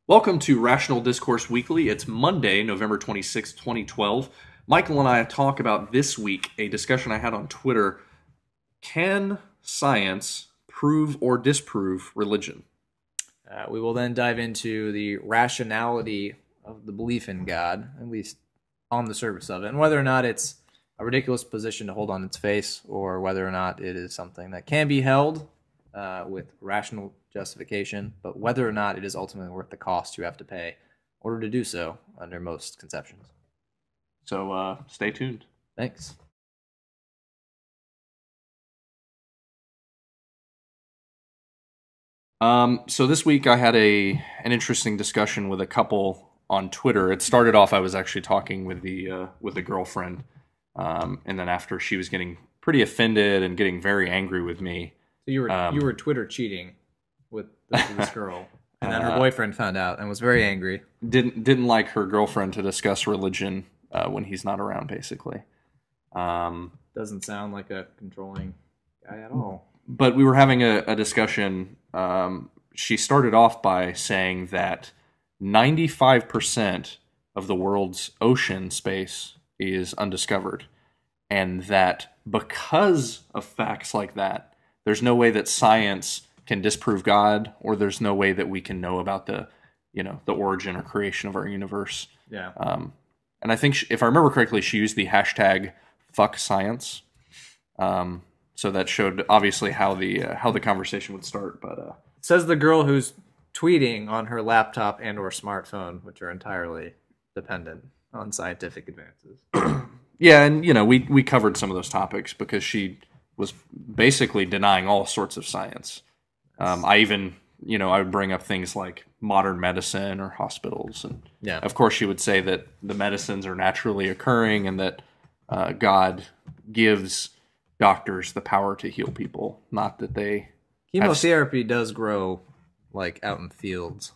Welcome to Rational Discourse Weekly. It's Monday, November 26th, 2012. Michael and I talk about this week a discussion I had on Twitter. Can science prove or disprove religion? We will then dive into the rationality of the belief in God, at least on the surface of it, and whether or not it's a ridiculous position to hold on its face, or whether or not it is something that can be held with rational justification, but whether or not it is ultimately worth the cost you have to pay in order to do so under most conceptions. So stay tuned. Thanks. So this week I had an interesting discussion with a couple on Twitter. It started off I was actually talking with the girlfriend, and then after she was getting pretty offended and getting very angry with me. So you were Twitter cheating with this girl, and then her boyfriend found out and was very angry. Didn't like her girlfriend to discuss religion when he's not around, basically. Doesn't sound like a controlling guy at all. But we were having a discussion. She started off by saying that 95% of the world's ocean space is undiscovered, and that because of facts like that, there's no way that science can disprove God, or there's no way that we can know about the origin or creation of our universe. Yeah. And I think, if I remember correctly, she used the hashtag #FuckScience. So that showed obviously how the conversation would start. But says the girl who's tweeting on her laptop and or smartphone, which are entirely dependent on scientific advances. Yeah, and we covered some of those topics because she was basically denying all sorts of science. I even I would bring up things like modern medicine or hospitals, and of course she would say that the medicines are naturally occurring and that God gives doctors the power to heal people, not that they chemotherapy does grow like out in fields.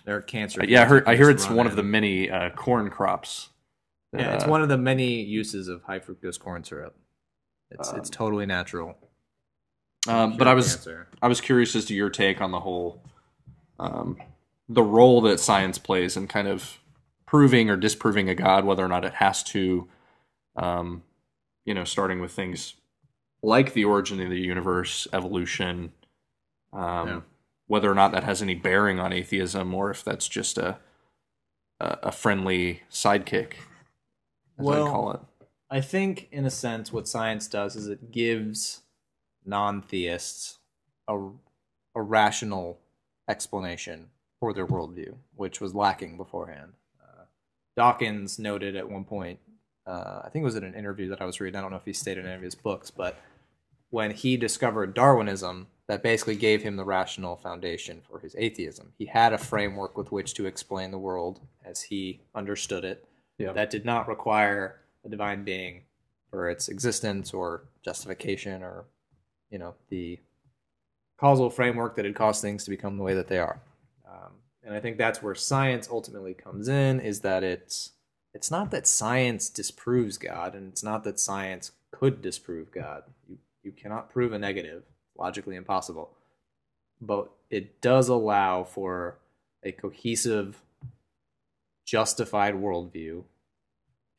There are cancer. Yeah, I hear it's one of the many corn crops. Yeah, it's one of the many uses of high fructose corn syrup. It's totally natural. But I was curious as to your take on the whole the role that science plays in kind of proving or disproving a God, whether or not it has to. Starting with things like the origin of the universe, evolution, whether or not that has any bearing on atheism, or if that's just a friendly sidekick, as I call it. I think, in a sense, what science does is it gives non-theists a rational explanation for their worldview, which was lacking beforehand. Dawkins noted at one point, I think it was in an interview that I was reading, I don't know if he stated in any of his books, but when he discovered Darwinism, that basically gave him the rational foundation for his atheism. He had a framework with which to explain the world as he understood it. Yeah. That did not require a divine being for its existence or justification, or the causal framework that had caused things to become the way that they are. And I think that's where science ultimately comes in, is that it's not that science disproves God, and it's not that science could disprove God. You cannot prove a negative, logically impossible. But it does allow for a cohesive, justified worldview,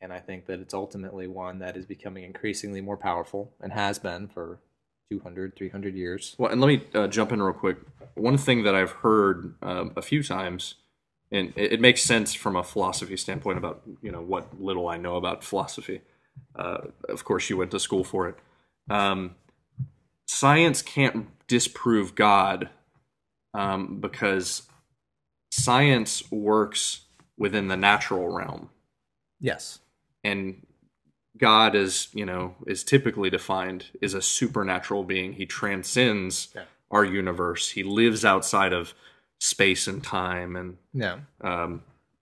and I think that it's ultimately one that is becoming increasingly more powerful, and has been for 200, 300 years. Well, and let me jump in real quick. One thing that I've heard a few times, and it makes sense from a philosophy standpoint about what little I know about philosophy. Of course, you went to school for it. Science can't disprove God because science works within the natural realm. Yes. And God is typically defined as a supernatural being. He transcends our universe. He lives outside of space and time. And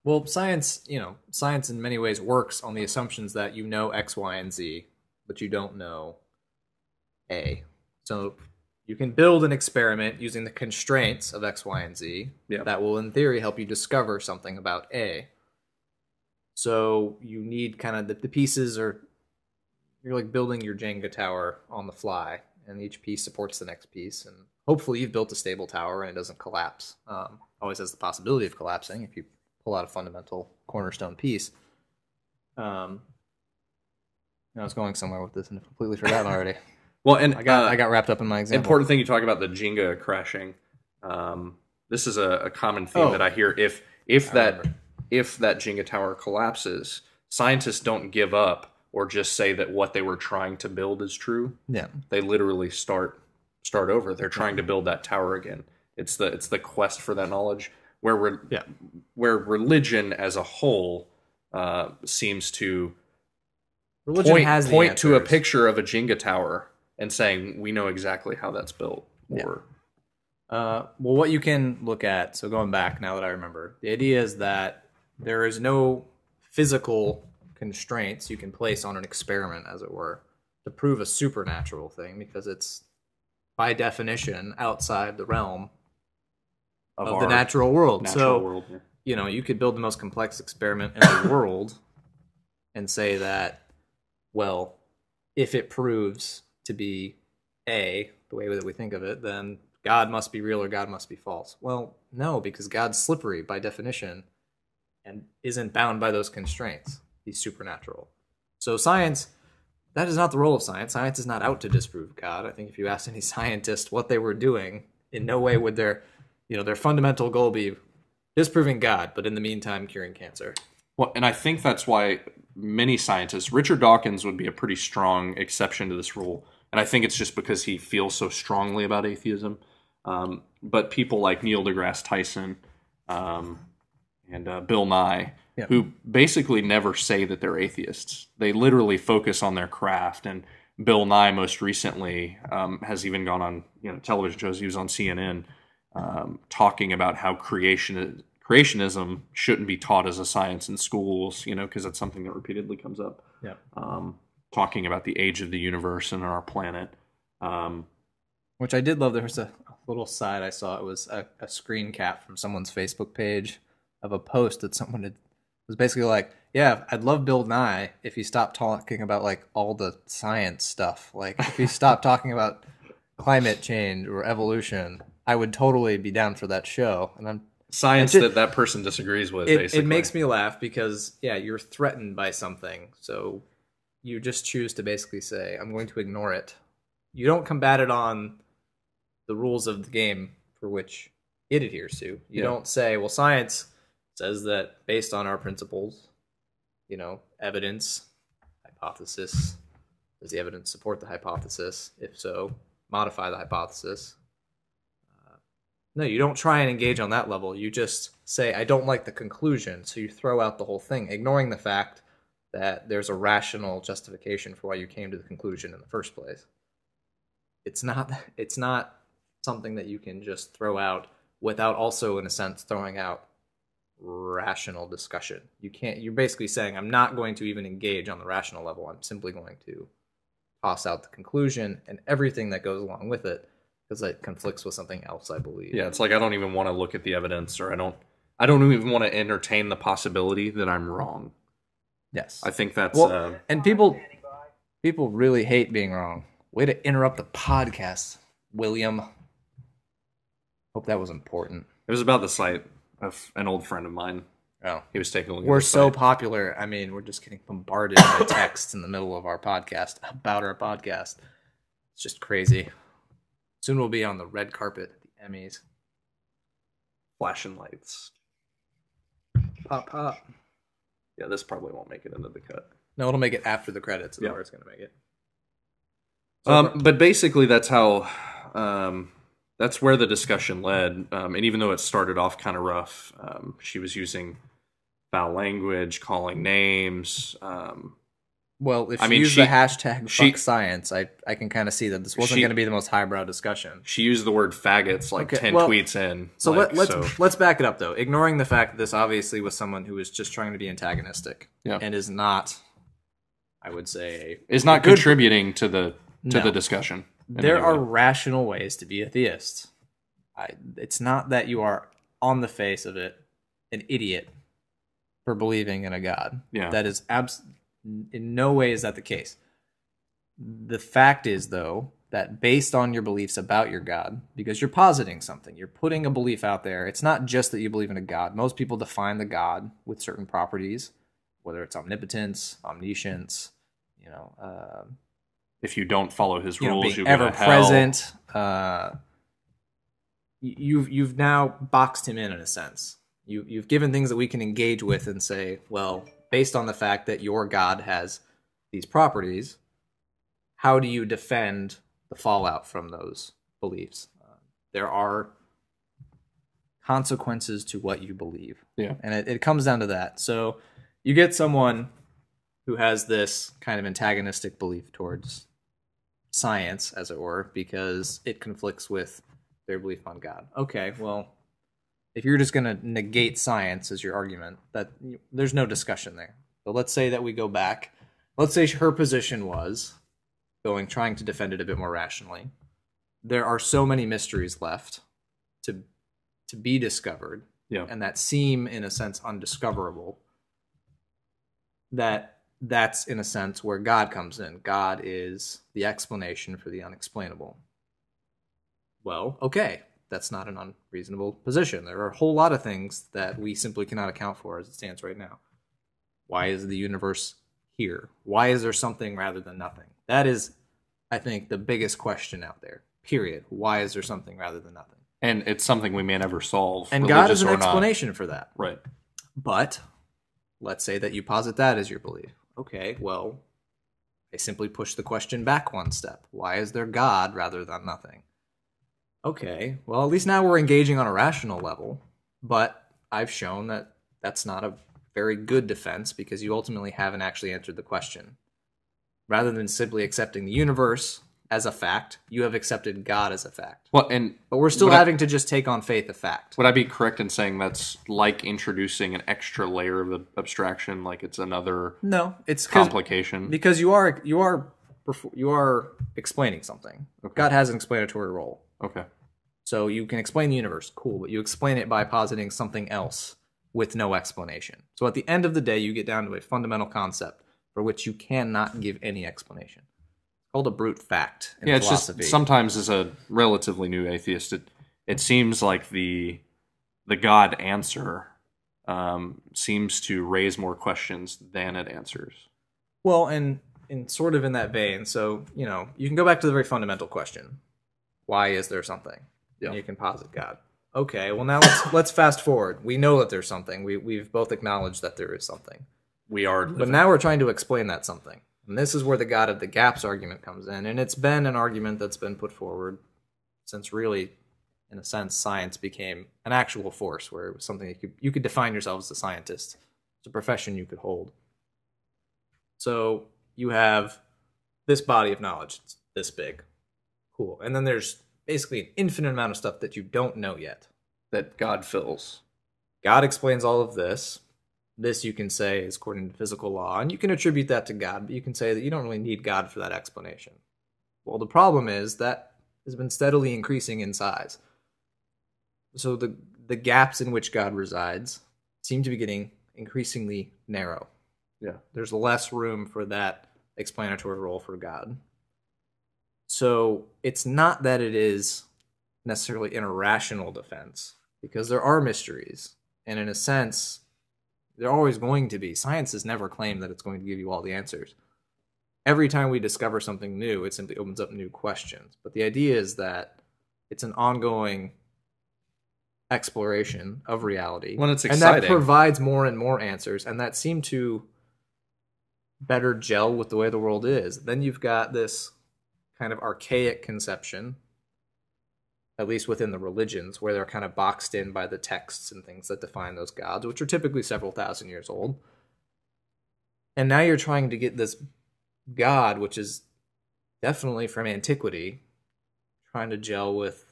well, science in many ways works on the assumptions that you know X, Y, and Z, but you don't know A. So you can build an experiment using the constraints of X, Y, and Z that will, in theory, help you discover something about A. So you need kind of the pieces you're like building your Jenga tower on the fly, and each piece supports the next piece, and hopefully you've built a stable tower and it doesn't collapse. Always has the possibility of collapsing if you pull out a fundamental cornerstone piece. I was going somewhere with this and I completely forgot already. Well, and I got wrapped up in my example. Important thing you talk about the Jenga crashing. This is a common theme that I hear. If that Jenga tower collapses, scientists don't give up or just say that what they were trying to build is true. Yeah, they literally start over. They're trying to build that tower again. It's the quest for that knowledge. Where religion as a whole seems to point to a picture of a Jenga tower and saying we know exactly how that's built. Or well, what you can look at. So going back now that I remember, the idea is that there is no physical constraints you can place on an experiment, as it were, to prove a supernatural thing, because it's by definition outside the realm of the natural world. You could build the most complex experiment in the world and say that, well, if it proves to be A, the way that we think of it, then God must be real or God must be false. Well, no, because God's slippery by definition and isn't bound by those constraints. He's supernatural. So science, that is not the role of science. Science is not out to disprove God. I think if you asked any scientist what they were doing, in no way would their fundamental goal be disproving God, but in the meantime, curing cancer. Well, and I think that's why many scientists, Richard Dawkins would be a pretty strong exception to this rule. And I think it's just because he feels so strongly about atheism. But people like Neil deGrasse Tyson and Bill Nye, who basically never say that they're atheists. They literally focus on their craft. And Bill Nye most recently has even gone on television shows. He was on CNN talking about how creationism shouldn't be taught as a science in schools, because that's something that repeatedly comes up. Yeah. Talking about the age of the universe and our planet. Which I did love. There was a little side I saw. It was a screen cap from someone's Facebook page of a post that someone had. It was basically like, yeah, I'd love Bill Nye if he stopped talking about like all the science stuff. Like if he stopped talking about climate change or evolution, I would totally be down for that show. And science that person disagrees with, basically. It makes me laugh because, you're threatened by something. So you just choose to basically say, I'm going to ignore it. You don't combat it on the rules of the game for which it adheres to. You don't say, well, science says that based on our principles, evidence, hypothesis, does the evidence support the hypothesis? If so, modify the hypothesis. No, you don't try and engage on that level. You just say, I don't like the conclusion, so you throw out the whole thing, ignoring the fact that there's a rational justification for why you came to the conclusion in the first place. It's not something that you can just throw out without also, in a sense, throwing out rational discussion. You're basically saying, I'm not going to even engage on the rational level. I'm simply going to toss out the conclusion and everything that goes along with it, because it conflicts with something else, I believe. Yeah, it's like I don't even want to look at the evidence, or I don't even want to entertain the possibility that I'm wrong. Yes. I think that's... and people really hate being wrong. Way to interrupt the podcast, William. Hope that was important. It was about the site of an old friend of mine. Oh. He was taking a look at We're the so site. popular. I mean, we're just getting bombarded by texts in the middle of our podcast about our podcast. It's just crazy. Soon we'll be on the red carpet at the Emmys. Flashing lights. Pop, pop. Yeah, this probably won't make it into the cut. No, it'll make it after the credits. Where it's going to make it. But basically, that's how... that's where the discussion led. And even though it started off kind of rough, she was using foul language, calling names... Well, if you use the hashtag fuck science, I can kind of see that this wasn't going to be the most highbrow discussion. She used the word faggots 10 tweets in. So let's back it up, though. Ignoring the fact that this obviously was someone who was just trying to be antagonistic and is not, I would say... is not contributing to the discussion. There are rational ways to be a theist. It's not that you are, on the face of it, an idiot for believing in a God. Yeah. That is in no way is that the case. The fact is, though, that based on your beliefs about your God, because you're positing something, you're putting a belief out there. It's not just that you believe in a God. Most people define the God with certain properties, whether it's omnipotence, omniscience, If you don't follow his rules, being you ever go to hell. present. You've now boxed him in a sense. You've given things that we can engage with and say, well, based on the fact that your God has these properties, how do you defend the fallout from those beliefs? There are consequences to what you believe. Yeah. And it comes down to that. So you get someone who has this kind of antagonistic belief towards science, as it were, because it conflicts with their belief on God. Okay, well, if you're just going to negate science as your argument, that there's no discussion there. But let's say that we go back. Let's say her position was trying to defend it a bit more rationally. There are so many mysteries left to be discovered, and that seem, in a sense, undiscoverable. That's, in a sense, where God comes in. God is the explanation for the unexplainable. Well, okay, that's not an unreasonable position. There are a whole lot of things that we simply cannot account for as it stands right now. Why is the universe here? Why is there something rather than nothing? That is, I think, the biggest question out there, period. Why is there something rather than nothing? And it's something we may never solve. And God is an explanation for that. Right. But let's say that you posit that as your belief. Okay, well, I simply push the question back one step. Why is there God rather than nothing? Okay, well, at least now we're engaging on a rational level, but I've shown that that's not a very good defense because you ultimately haven't actually answered the question. Rather than simply accepting the universe as a fact, you have accepted God as a fact. But we're still having to just take on faith a fact. Would I be correct in saying that's like introducing an extra layer of abstraction, like it's another it's complication? Because you are explaining something. Okay. God has an explanatory role. Okay. So you can explain the universe, cool, but you explain it by positing something else with no explanation. So at the end of the day, you get down to a fundamental concept for which you cannot give any explanation. It's called a brute fact in philosophy. Just sometimes as a relatively new atheist, it seems like the God answer seems to raise more questions than it answers. Well, and sort of in that vein, so you can go back to the very fundamental question: why is there something? Yeah. And you can posit God. Okay, well now let's fast forward. We know that there's something. We've both acknowledged that there is something. But now we're trying to explain that something. And this is where the God of the gaps argument comes in. And it's been an argument that's been put forward since really, in a sense, science became an actual force, where it was something you could define yourself as a scientist. It's a profession you could hold. So you have this body of knowledge. It's this big. Cool. And then there's basically an infinite amount of stuff that you don't know yet. That God fills. God explains all of this. This, you can say, is according to physical law, and you can attribute that to God, but you can say that you don't really need God for that explanation. Well, the problem is that has been steadily increasing in size. So the gaps in which God resides seem to be getting increasingly narrow. Yeah. There's less room for that explanatory role for God. So it's not that it is necessarily an irrational defense, because there are mysteries, and in a sense, they're always going to be. Science has never claimed that it's going to give you all the answers. Every time we discover something new, it simply opens up new questions. But the idea is that it's an ongoing exploration of reality. When it's exciting. And that provides more and more answers, and that seem to better gel with the way the world is. Then you've got this kind of archaic conception, at least within the religions, where they're kind of boxed in by the texts and things that define those gods, which are typically several thousand years old. And now you're trying to get this God, which is definitely from antiquity, trying to gel with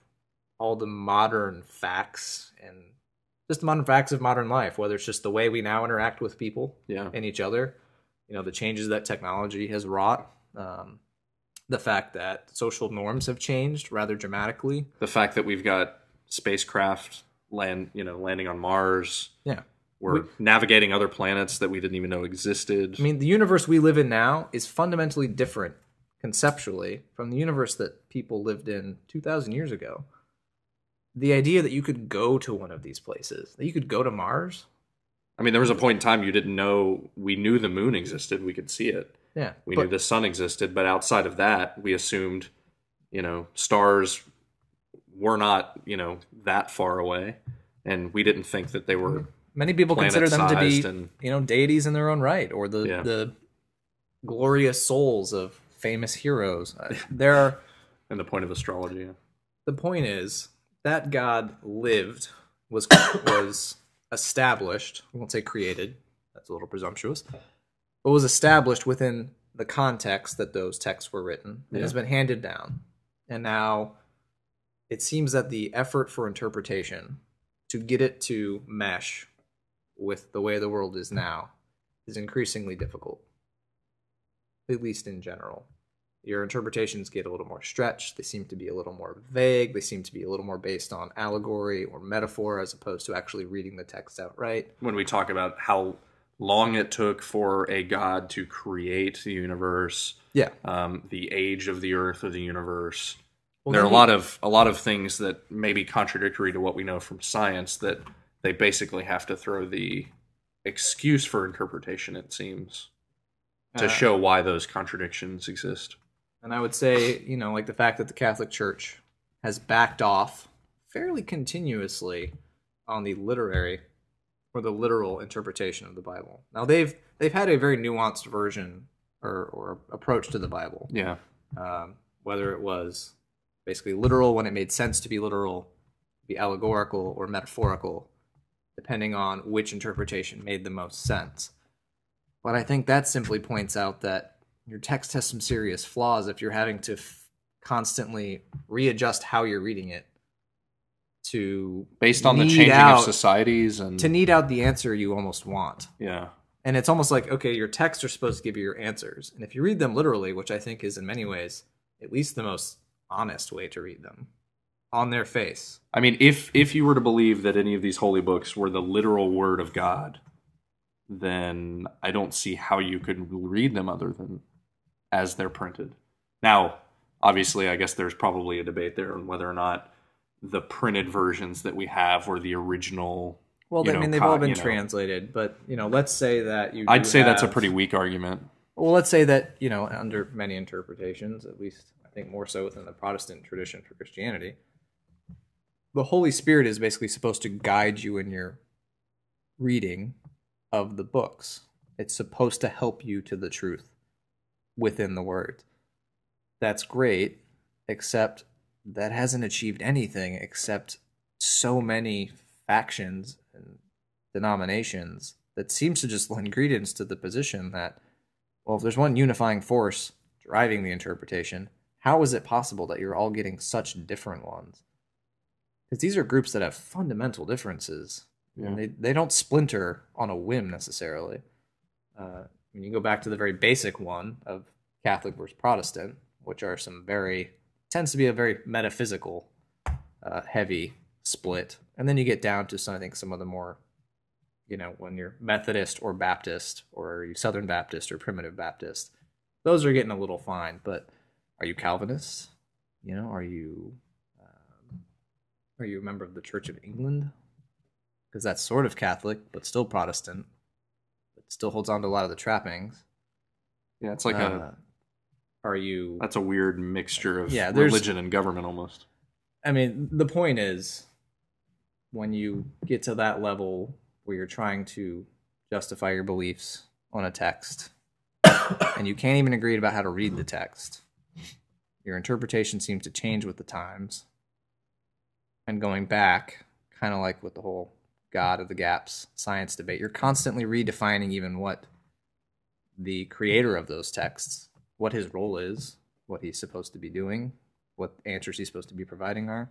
all the modern facts and just the modern facts of modern life, whether it's just the way we now interact with people and each other, the changes that technology has wrought, the fact that social norms have changed rather dramatically. The fact that we've got spacecraft landing on Mars. Yeah. We're navigating other planets that we didn't even know existed. I mean, the universe we live in now is fundamentally different conceptually, from the universe that people lived in 2,000 years ago, the idea that you could go to one of these places, that you could go to Mars. I mean, there was a point in time you didn't know. We knew the moon existed. We could see it. Yeah. We knew the sun existed. But outside of that, we assumed, stars were not, that far away. And we didn't think that they were many people consider them to be, and, deities in their own right, or the glorious souls of famous heroes. and the point of astrology. Yeah. The point is that God lived, was established. I won't say created. That's a little presumptuous. But was established within the context that those texts were written. It has been handed down. And now it seems that the effort for interpretation to get it to mesh with the way the world is now is increasingly difficult, at least in general. Your interpretations get a little more stretched. They seem to be a little more vague. They seem to be a little more based on allegory or metaphor as opposed to actually reading the text outright. When we talk about how long it took for a god to create the universe, the age of the earth or the universe, there are a lot of things that may be contradictory to what we know from science that they basically have to throw the excuse for interpretation, it seems, to show why those contradictions exist. And I would say, like the fact that the Catholic Church has backed off fairly continuously on the literary or the literal interpretation of the Bible. Now they've had a very nuanced version or approach to the Bible. Yeah. Whether it was basically literal when it made sense to be literal, be allegorical or metaphorical, depending on which interpretation made the most sense. But I think that simply points out that your text has some serious flaws if you're having to constantly readjust how you're reading it to based on the changing of societies and to need out the answer you almost want. Yeah. And it's almost like, okay, your texts are supposed to give you your answers. And if you read them literally, which I think is in many ways at least the most honest way to read them, on their face. I mean, if you were to believe that any of these holy books were the literal word of God, then I don't see how you could read them other than as they're printed. Now, obviously, I guess there's probably a debate there on whether or not the printed versions that we have were the original. Well, they've all been translated, but let's say that I'd say that's a pretty weak argument. Well, let's say that under many interpretations, at least I think more so within the Protestant tradition for Christianity, the Holy Spirit is basically supposed to guide you in your reading of the books. It's supposed to help you to the truth within the word. That's great, except that hasn't achieved anything except so many factions and denominations that seems to just lend credence to the position that, well, if there's one unifying force driving the interpretation, how is it possible that you're all getting such different ones? Because these are groups that have fundamental differences. Yeah. And they don't splinter on a whim necessarily. When you go back to the very basic one of Catholic versus Protestant, which are tends to be a very metaphysical, heavy split. And then you get down to some of the more, when you're Methodist or Baptist, or you Southern Baptist or Primitive Baptist, those are getting a little fine. But are you Calvinist? Are you a member of the Church of England? Because that's sort of Catholic, but still Protestant. It still holds on to a lot of the trappings. Yeah, it's like that's a weird mixture of religion and government almost. I mean, the point is, when you get to that level where you're trying to justify your beliefs on a text, and you can't even agree about how to read the text, your interpretation seems to change with the times. And going back, kind of like with the whole God of the gaps science debate, you're constantly redefining even what the creator of those texts, what his role is, what he's supposed to be doing, what answers he's supposed to be providing are.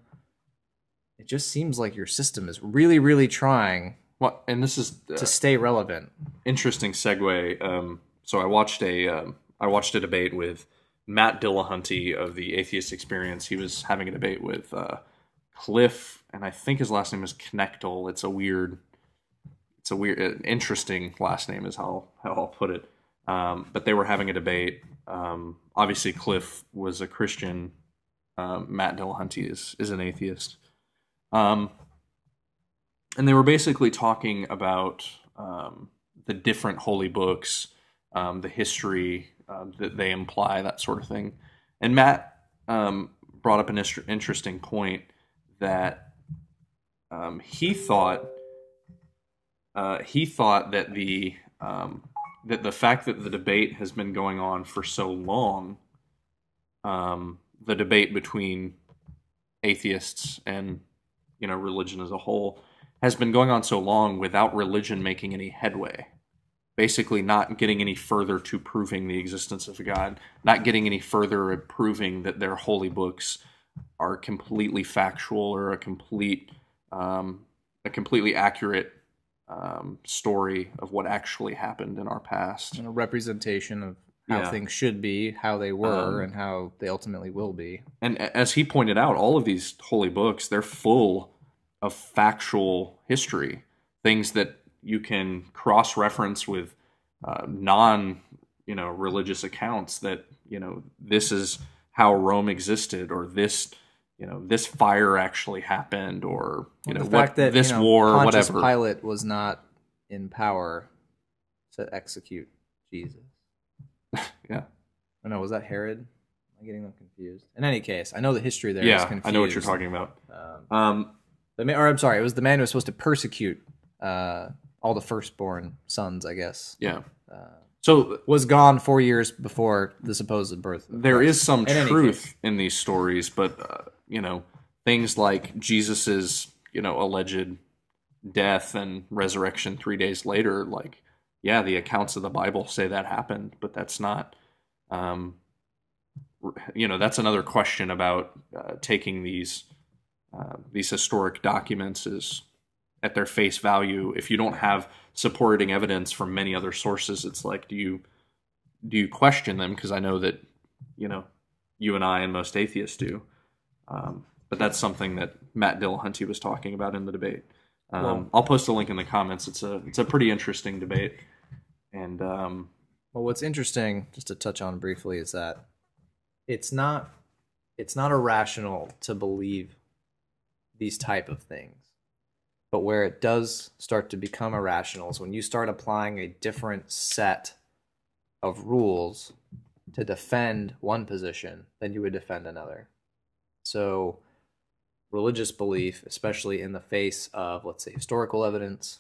It just seems like your system is really, really trying and this is to stay relevant. Interesting segue. So I watched a debate with Matt Dillahunty of the Atheist Experience. He was having a debate with Cliff, and I think his last name is Knechtel. It's a weird, interesting last name is how I'll put it. But they were having a debate, Obviously, Cliff was a Christian. Matt Dillahunty is an atheist. And they were basically talking about the different holy books, the history that they imply, that sort of thing. And Matt brought up an interesting point that he thought that the fact that the debate has been going on for so long, the debate between atheists and religion as a whole has been going on so long without religion making any headway. Basically, not getting any further to proving the existence of God, not getting any further at proving that their holy books are completely factual or a completely accurate story of what actually happened in our past. And a representation of how things should be, how they were, and how they ultimately will be. And as he pointed out, all of these holy books, they're full of factual history, things that you can cross-reference with non-religious accounts that, this is how Rome existed, or this fire actually happened, or, the fact that this war, Pontius whatever. Pilate was not in power to execute Jesus. Yeah. Oh, no, was that Herod? Am I getting them confused? In any case, I know the history there is confused. I know what you're talking about. I'm sorry, it was the man who was supposed to persecute all the firstborn sons, I guess. Yeah. So was gone 4 years before the supposed birth. There is some truth in these stories, but things like Jesus's alleged death and resurrection 3 days later, like, yeah, the accounts of the Bible say that happened, but that's not. That's another question about taking these historic documents as at their face value. If you don't have supporting evidence from many other sources, it's like, do you question them? Because I know that you and I and most atheists do, but that's something that Matt Dillahunty was talking about in the debate. I'll post a link in the comments. It's a pretty interesting debate, and well, what's interesting, just to touch on briefly, is that it's not irrational to believe these type of things. But where it does start to become irrational is when you start applying a different set of rules to defend one position than you would defend another. So religious belief, especially in the face of, let's say, historical evidence,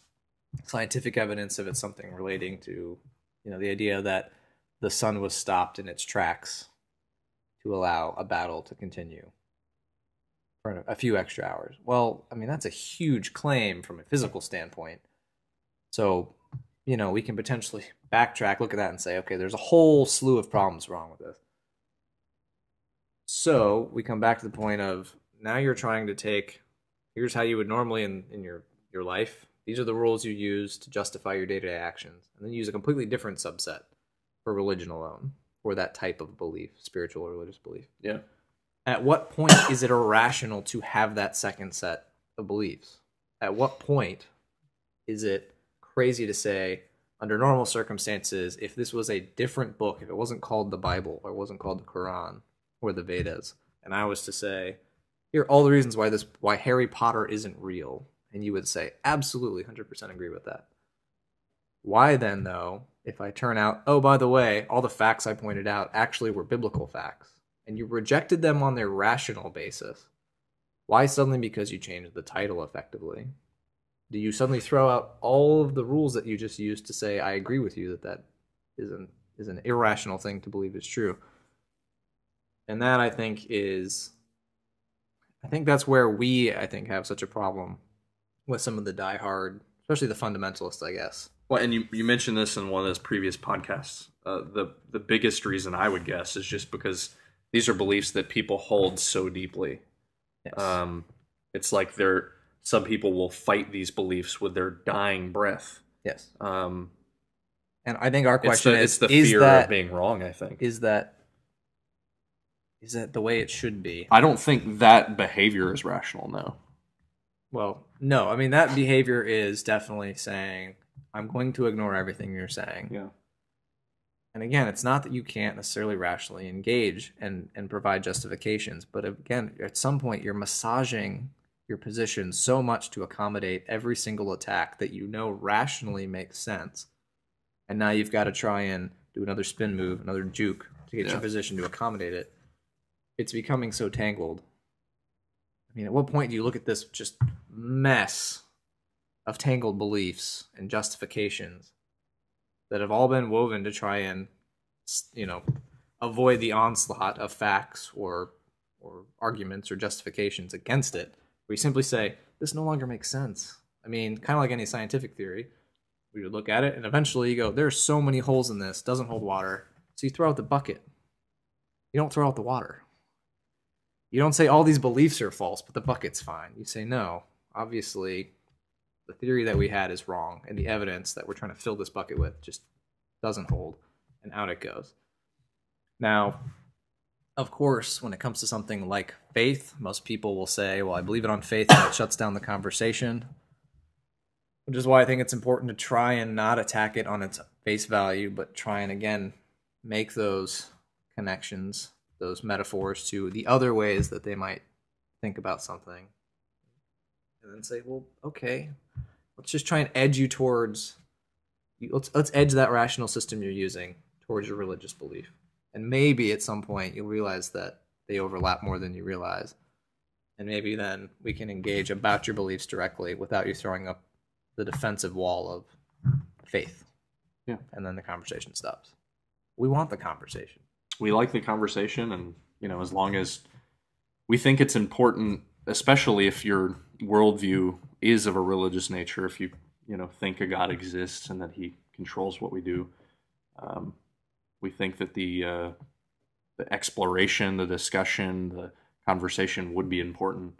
scientific evidence, if it's something relating to, the idea that the sun was stopped in its tracks to allow a battle to continue for a few extra hours. Well, I mean, that's a huge claim from a physical standpoint. So, we can potentially backtrack, look at that and say, okay, there's a whole slew of problems wrong with this. So we come back to the point of, now you're trying to take, here's how you would normally in your life. These are the rules you use to justify your day-to-day actions. And then use a completely different subset for religion alone, or that type of belief, spiritual or religious belief. Yeah. At what point is it irrational to have that second set of beliefs? At what point is it crazy to say, under normal circumstances, if this was a different book, if it wasn't called the Bible, or it wasn't called the Quran, or the Vedas, and I was to say, here are all the reasons why Harry Potter isn't real, and you would say, absolutely, 100% agree with that. Why then, though, if I turn out, oh, by the way, all the facts I pointed out actually were biblical facts, and you rejected them on their rational basis, why suddenly, because you changed the title effectively, do you suddenly throw out all of the rules that you just used to say, I agree with you that is an irrational thing to believe is true? And that, I think that's where we have such a problem with some of the diehard, especially the fundamentalists, I guess. Well, and you mentioned this in one of those previous podcasts. The biggest reason I would guess is just because these are beliefs that people hold so deeply. Yes. It's like some people will fight these beliefs with their dying breath. Yes. And I think our question it's the fear of being wrong, I think. Is that the way it should be? I don't think that behavior is rational, no. Well, no. I mean, that behavior is definitely saying, I'm going to ignore everything you're saying. Yeah. And again, it's not that you can't necessarily rationally engage and provide justifications, but again, at some point you're massaging your position so much to accommodate every single attack that you know rationally makes sense. And now you've got to try and do another spin move, another juke to get your position to accommodate it. It's becoming so tangled. I mean, at what point do you look at this just mess of tangled beliefs and justifications that have all been woven to try and, avoid the onslaught of facts or arguments or justifications against it? We simply say, this no longer makes sense. I mean, kind of like any scientific theory, we would look at it and eventually you go, there's so many holes in this, doesn't hold water. So you throw out the bucket. You don't throw out the water. You don't say all these beliefs are false, but the bucket's fine. You say, no, obviously the theory that we had is wrong, and the evidence that we're trying to fill this bucket with just doesn't hold, and out it goes. Now, of course, when it comes to something like faith, most people will say, well, I believe it on faith, and it shuts down the conversation, which is why I think it's important to try and not attack it on its face value, but try and, again, make those connections, those metaphors to the other ways that they might think about something. And then say, well, okay, let's just try and edge you towards, let's edge that rational system you're using towards your religious belief. And maybe at some point you'll realize that they overlap more than you realize. And maybe then we can engage about your beliefs directly without you throwing up the defensive wall of faith. Yeah. And then the conversation stops. We want the conversation. We like the conversation, and, as long as we think it's important, especially if your worldview is of a religious nature, if you think a God exists and that he controls what we do, we think that the exploration, the discussion, the conversation would be important.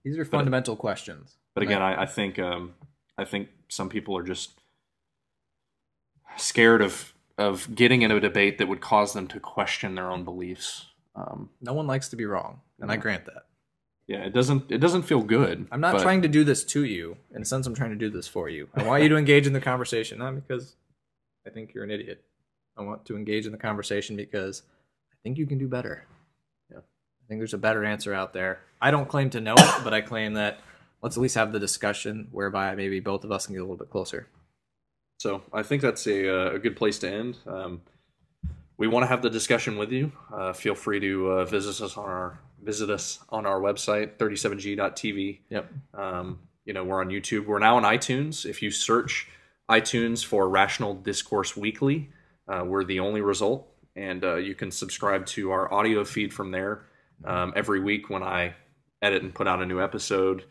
These are fundamental questions. But again, I think some people are just scared of getting into a debate that would cause them to question their own beliefs. No one likes to be wrong, and I grant that. Yeah, it doesn't feel good. I'm not trying to do this to you. In a sense, I'm trying to do this for you. I want you to engage in the conversation, not because I think you're an idiot. I want to engage in the conversation because I think you can do better. Yeah, I think there's a better answer out there. I don't claim to know it, but I claim that let's at least have the discussion whereby maybe both of us can get a little bit closer. So I think that's a good place to end. We want to have the discussion with you. Feel free to visit us on our website, 37g.tv. Yep. We're on YouTube. We're now on iTunes. If you search iTunes for Rational Discourse Weekly, we're the only result. And you can subscribe to our audio feed from there. Every week when I edit and put out a new episode,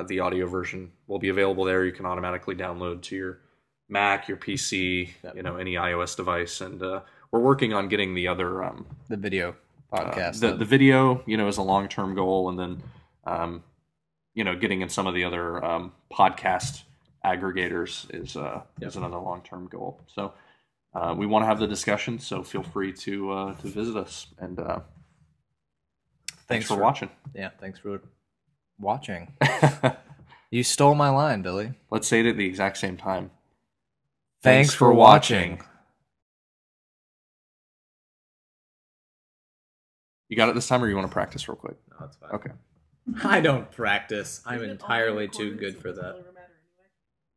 the audio version will be available there. You can automatically download to your Mac, your PC, any iOS device. And we're working on getting the other the video podcast. The video, is a long-term goal, and then getting in some of the other podcast aggregators is another long-term goal. So we want to have the discussion. So feel free to visit us, and thanks for watching. Yeah, thanks for watching. You stole my line, Billy. Let's say it at the exact same time. Thanks for watching. You got it this time, or you want to practice real quick? No, that's fine. Okay. I don't practice. I'm entirely too good for that.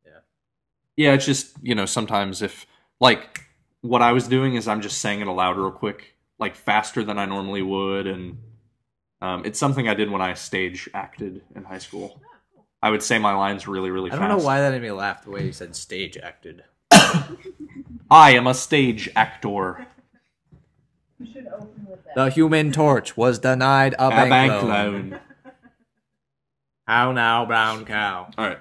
Yeah. Yeah, it's just, sometimes if, like, what I was doing is I'm just saying it aloud real quick, like, faster than I normally would, and it's something I did when I stage acted in high school. I would say my lines really, really fast. I don't know why that made me laugh, the way you said stage acted. I am a stage actor. You should open with that. The Human Torch was denied a bank loan. loan. How now, brown cow? All right.